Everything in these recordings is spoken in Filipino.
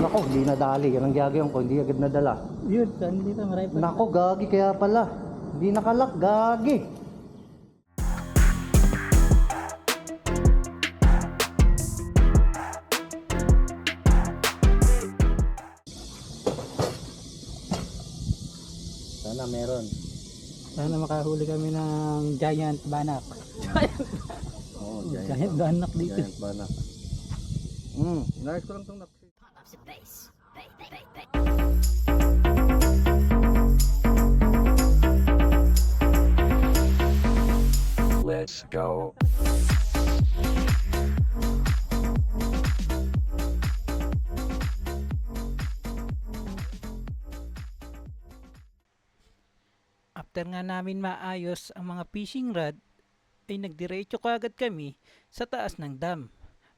Nako, hindi nadali. Yan ang gagawin ko, hindi agad nadala. Yun, saan dito? Marami pa. Nako, gagi kaya pala. Hindi nakalak, gagi. Sana meron. Sana makahuli kami ng giant banak. Oh, Giant banak dito. Giant banak. Nais ko lang itong naksi. Let's go. After nga namin maayos ang mga fishing rod, ay nagdiretso kaagad kami sa taas ng dam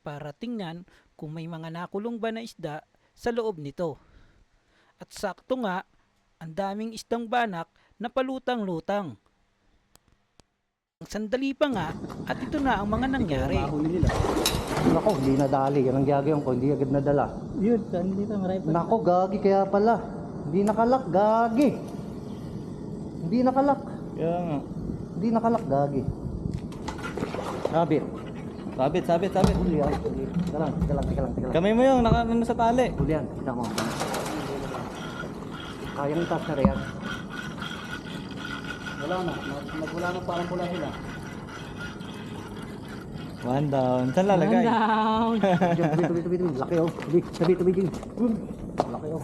para tingnan kung may mga nakulong ba na isda sa loob nito. At sakto nga, ang daming isdang banak na palutang-lutang. Sandali pa nga at ito na ang mga nangyari. Nako, hindi nadali. Yan ang gagawin ko, hindi agad nadala. Yun, saan dito? Marami pa. Nako, gagi kaya pala. Hindi nakalak, gagi. Hindi nakalak. Kaya nga. Hindi nakalak, gagi. Sabit. Sabit. Huli yan. Teka lang. Kamay mo yung nakaano sa tali. Huli yan. Kita mo. Kayang taas na rin yan. Wala na. Nagwala na parang pula sila. One down. Saan lalagay? One down. Tubi. Laki oh. Tubi. Laki oh.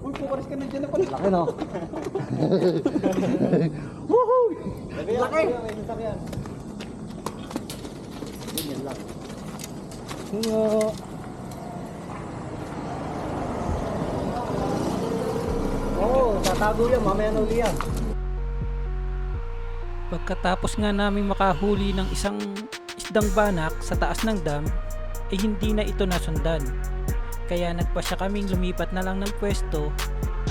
Uy, pukaris ka na dyan na pala. Laki no. Woohoo! Laki! May sasakyan. Ganyan lang. Tatago yan. Mamaya na uli yan. Pagkatapos nga namin makahuli ng isang isdang banak sa taas ng dam, ay hindi na ito nasundan. Kaya nagpasya kaming lumipat na lang ng pwesto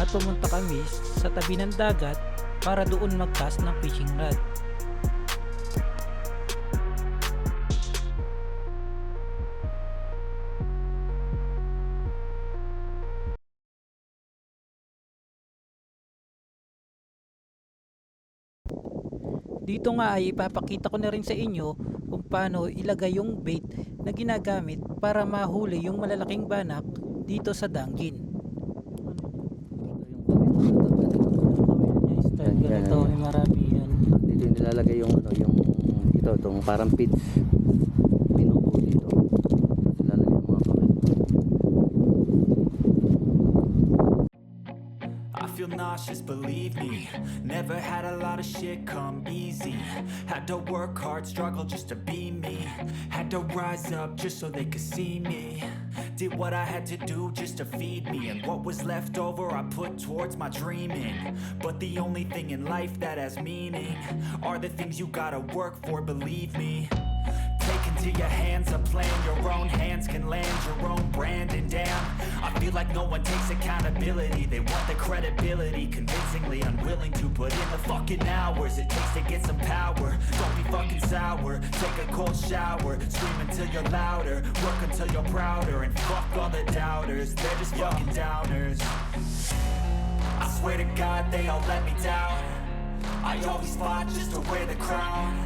at pumunta kami sa tabi ng dagat para doon mag-cast ng fishing rod. Dito nga ay ipapakita ko na rin sa inyo kung paano ilagay yung bait na ginagamit para mahuli yung malalaking banak dito sa danggin. Ganito ay marami yan. Dito yung nilalagay yung itong parang pits. Pinupo dito. Nilalagay yung mga pakit. I feel nauseous, believe me. Never had a lot of shit come easy. Had to work hard, struggle just to be me. Had to rise up just so they could see me. Did what I had to do just to feed me. And what was left over I put towards my dreaming. But the only thing in life that has meaning are the things you gotta work for, believe me. Take into your hands a plan, your own hands can land your own brand. And damn, I feel like no one takes accountability. They want the credibility, convincingly unwilling to put in the fucking hours it takes to get some power. Don't be fucking sour, take a cold shower, scream until you're louder, work until you're prouder. And fuck all the doubters, they're just fucking downers. I swear to God they all let me down. I always fought just to wear the crown.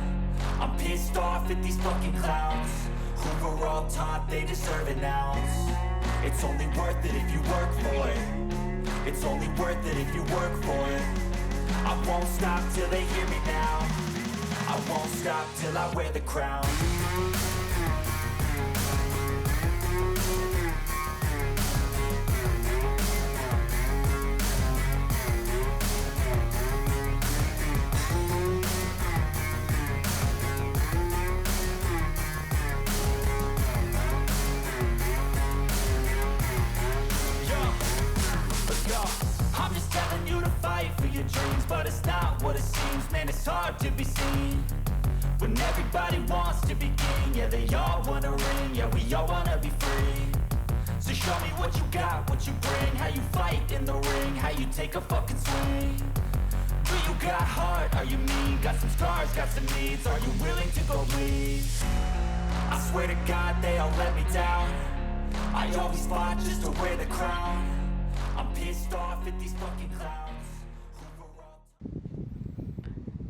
I'm pissed off at these fucking clowns who were all taught they deserve an ounce. It's only worth it if you work for it. It's only worth it if you work for it. I won't stop till they hear me now. I won't stop till I wear the crown. I'm just telling you to fight for your dreams, but it's not what it seems. Man, it's hard to be seen when everybody wants to be king. Yeah, they all wanna ring. Yeah, we all wanna be free. So show me what you got, what you bring, how you fight in the ring, how you take a fucking swing. Do you got heart? Are you mean? Got some scars, got some needs. Are you willing to go bleed? I swear to God they all let me down. I always fought just to wear the crown. I'm pissed off at these fucking clowns who were all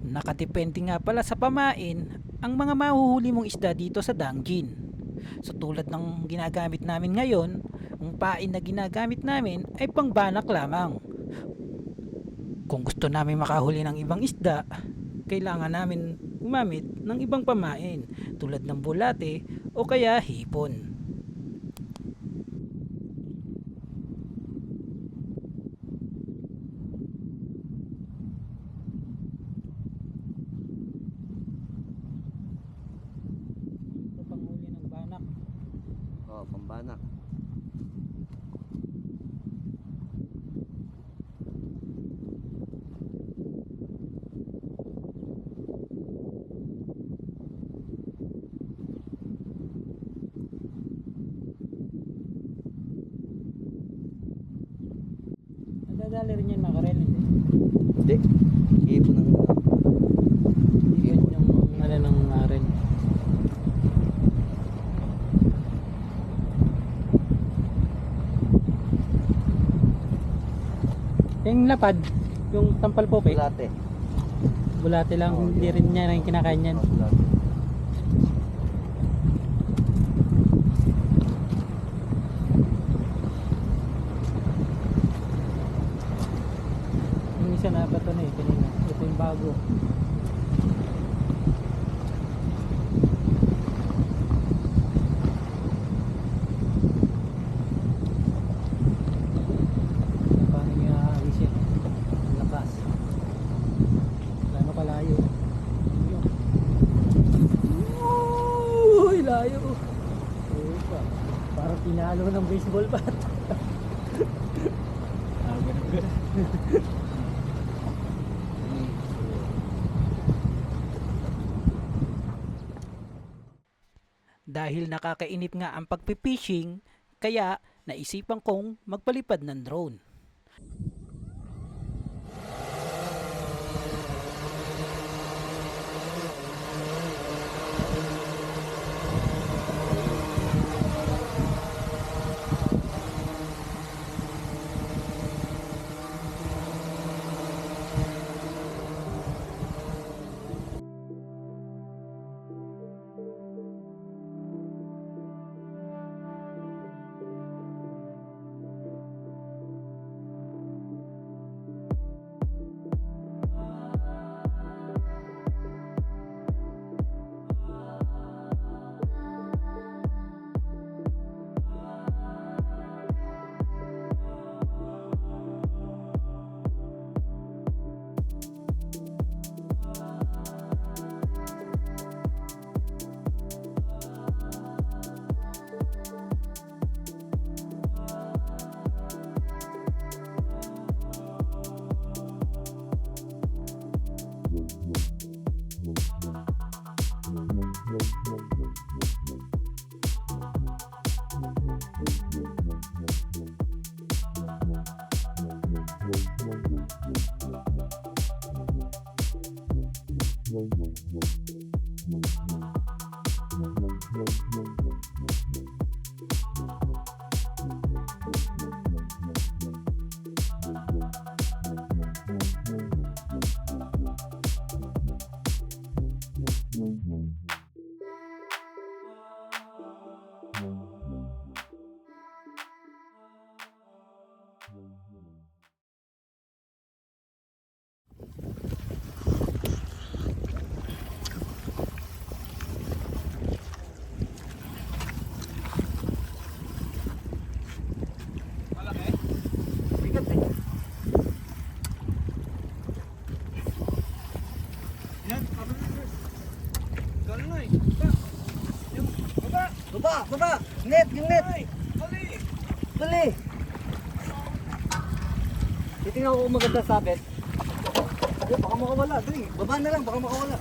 Nakadepende nga pala sa pamain ang mga mahuhuli mong isda dito sa Dangjin. So tulad ng ginagamit namin ngayon, ang pain na ginagamit namin ay pangbanak lamang. Kung gusto namin makahuli ng ibang isda, kailangan namin gumamit ng ibang pamain tulad ng bulate o kaya hipon. Ito panghuli ng banak. Oh, pambanak. Nadadali rin yan makarel, hindi? Hindi. Ipo ng Yun yung ano ng aren. Yung lapad, yung tampal po bulate. bulate lang, Oh, hindi rin niya yung kinakain yan. Oh, bulate. Yung isa na bato na eh, kanina. Ito yung bago. Paano niya ahis yan? Ang lakas. Lalo kalayo. Yun. Uy, layo. Opa. Parang pinalo ng baseball bat. Ganun. Dahil nakakainip nga ang pagpipishing, kaya naisipan kong magpalipad ng drone. Baba! Net! Yung net! Dali! Titingnan ko kung maganda sabit. Baka makawala. Dali! Baba na lang, baka makawala.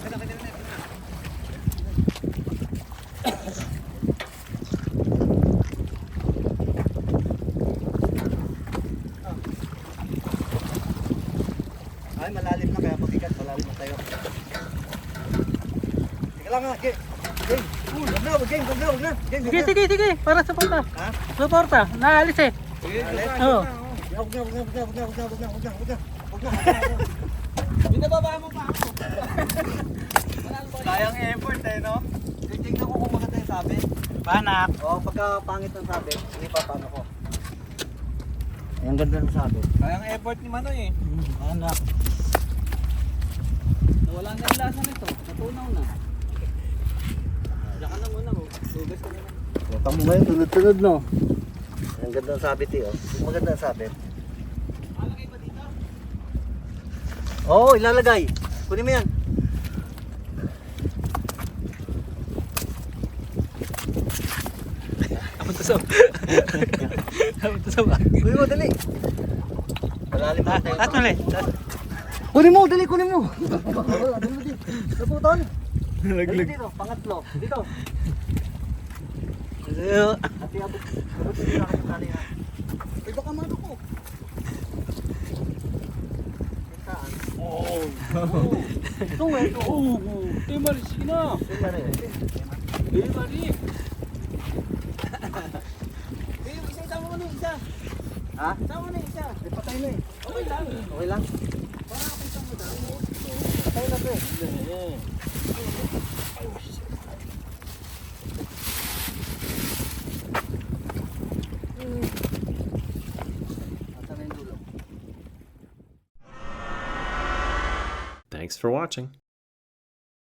Ay, malalim na kaya mabigat. Malalim na tayo. Teka lang nga, game. Game. Wag na. Game. Sige, para sa punta. Ha? Suporta, naalis eh. Oo. Binababa mo pa ako. Sayang effort eh, no? Tingnan ko kung maganda yung sabi. Panak. Oo, pagka pangit ng sabi, hindi pa paano ko. Ang ganda ng sabi. Sayang effort ni Manoy eh. Panak. Wala na yung lasa nito. Natunaw na. Diyan ka na muna mo. Hugas ka na lang. Tama mo ngayon, tunod-tunod no. Ang ganda ng sabit eh, oh. Maganda ang sabit. Malagay ba dito? Oo, ilalagay. Kunin mo yan. Kunin mo, dali. Malalim na tayo. Taas ulit. Kunin mo, dali, kunin mo. Dali mo din. Naputan. Dali dito, pangatlo. Dito. Ati abot. Abot dito na kayo tali ha. Ay, baka mano ko. Saan? Ito eh. Oo. Ito mali. Sige na. Saan na yun? Eh, mali. Eh, isa isama ko na yung isa. Ha? Isama na yung isa. Ay, patay na eh. Okay lang. Okay lang? Para ako isang mo daw. Patay na to eh. Thanks for watching.